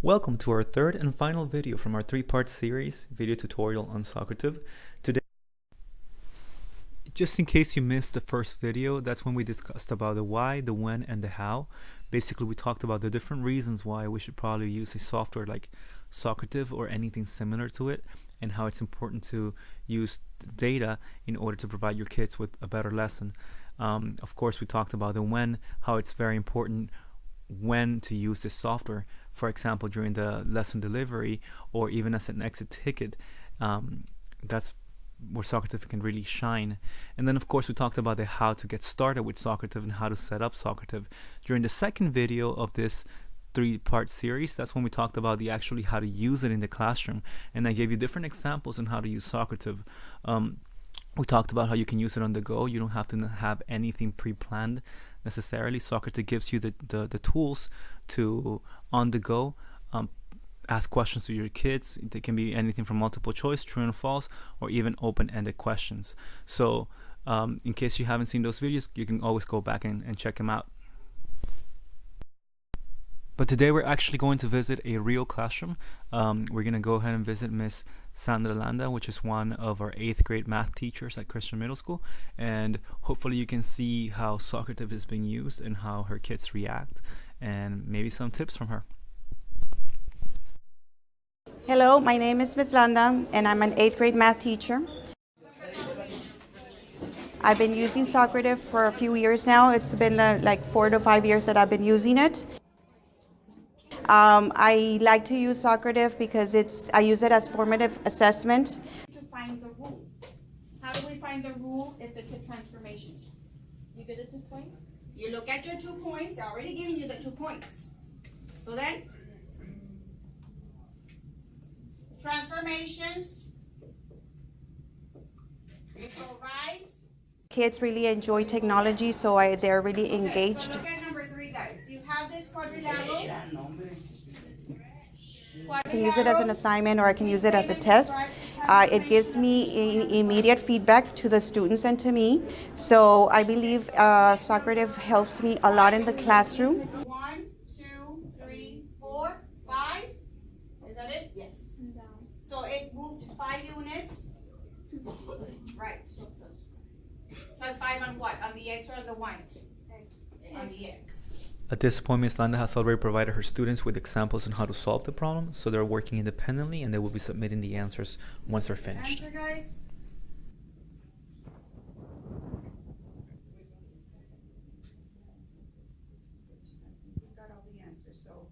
Welcome to our third and final video from our three-part series video tutorial on Socrative. Today, just in case you missed the first video, that's when we discussed about the why, the when, and the how. Basically, we talked about the different reasons why we should probably use a software like Socrative or anything similar to it, and how it's important to use data in order to provide your kids with a better lesson. Of course, we talked about the when, how it's very important when to use this software, for example during the lesson delivery or even as an exit ticket. That's where Socrative can really shine. And then of course we talked about the how to get started with Socrative and how to set up Socrative. During the second video of this three-part series, that's when we talked about the actually how to use it in the classroom, and I gave you different examples on how to use Socrative. We talked about how you can use it on the go. You don't have to have anything pre-planned necessarily. Socrative gives you the tools to, on the go, ask questions to your kids. They can be anything from multiple choice, true and false, or even open-ended questions. So in case you haven't seen those videos, you can always go back and check them out. But today we're actually going to visit a real classroom. We're going to go ahead and visit Miss Sandra Landa, which is one of our 8th grade math teachers at Christian Middle School. And hopefully you can see how Socrative is being used and how her kids react, and maybe some tips from her. Hello, my name is Ms. Landa, and I'm an 8th grade math teacher. I've been using Socrative for a few years now. It's been like 4 to 5 years that I've been using it. I like to use Socrative because I use it as formative assessment. To find the rule. How do we find the rule if it's a transformation? You get it 2 points? You look at your 2 points. They're already giving you the 2 points. So then, transformations. You go right. Kids really enjoy technology, so they're really engaged. So look at number 3, guys. You have this quadrilateral. I can use it as an assignment, or I can use it as a test. It gives me immediate feedback to the students and to me. So I believe Socrative helps me a lot in the classroom. 1, 2, 3, 4, 5. Is that it? Yes. So it moved 5 units. Right. Plus 5 on what? On the X or on the Y? X. On the X. At this point, Ms. Landa has already provided her students with examples on how to solve the problem, so they're working independently and they will be submitting the answers once they're finished. Answer, guys. We've got all the answers, so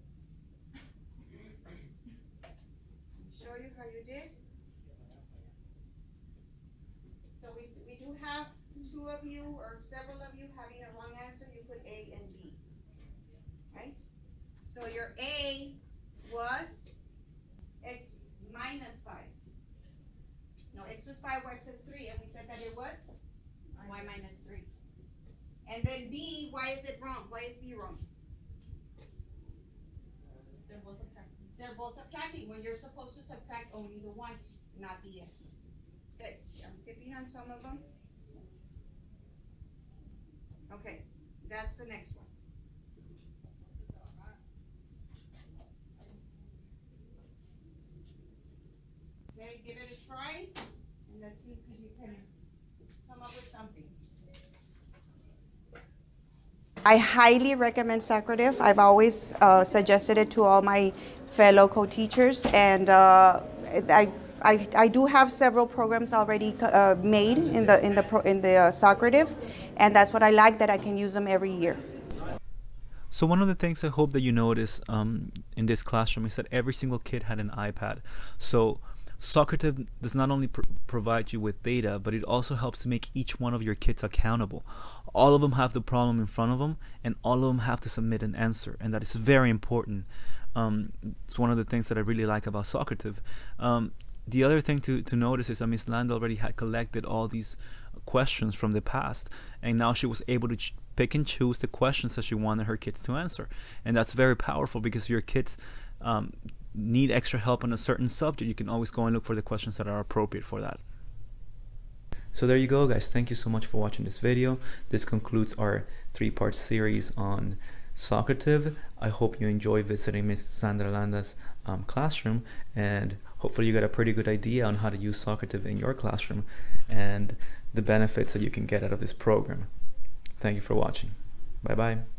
show you how you did. So we do have 2 of you or several of you having a wrong answer. You put A and B. Right? So your A was X minus 5. No, X was 5, Y plus 3, and we said that it was Y minus 3. And then B, why is it wrong? Why is B wrong? They're both subtracting. They're both subtracting when you're supposed to subtract only the Y, not the X. Okay, I'm skipping on some of them. Okay, that's the next one. Okay, give it a try, and let's see if you can come up with something. I highly recommend Socrative. I've always suggested it to all my fellow co-teachers, and I do have several programs already made in the Socrative, and that's what I like, that I can use them every year. So one of the things I hope that you notice in this classroom is that every single kid had an iPad. So Socrative does not only provide you with data, but it also helps to make each one of your kids accountable. All of them have the problem in front of them, and all of them have to submit an answer, and that is very important. It's one of the things that I really like about Socrative. The other thing to notice is that Ms. Land already had collected all these questions from the past, and now she was able to pick and choose the questions that she wanted her kids to answer. And that's very powerful, because your kids need extra help on a certain subject. You can always go and look for the questions that are appropriate for that. So there you go, guys. Thank you so much for watching this video. This concludes our 3-part series on Socrative. I hope you enjoy visiting Miss Sandra Landa's classroom, and hopefully you get a pretty good idea on how to use Socrative in your classroom and the benefits that you can get out of this program. Thank you for watching. Bye bye.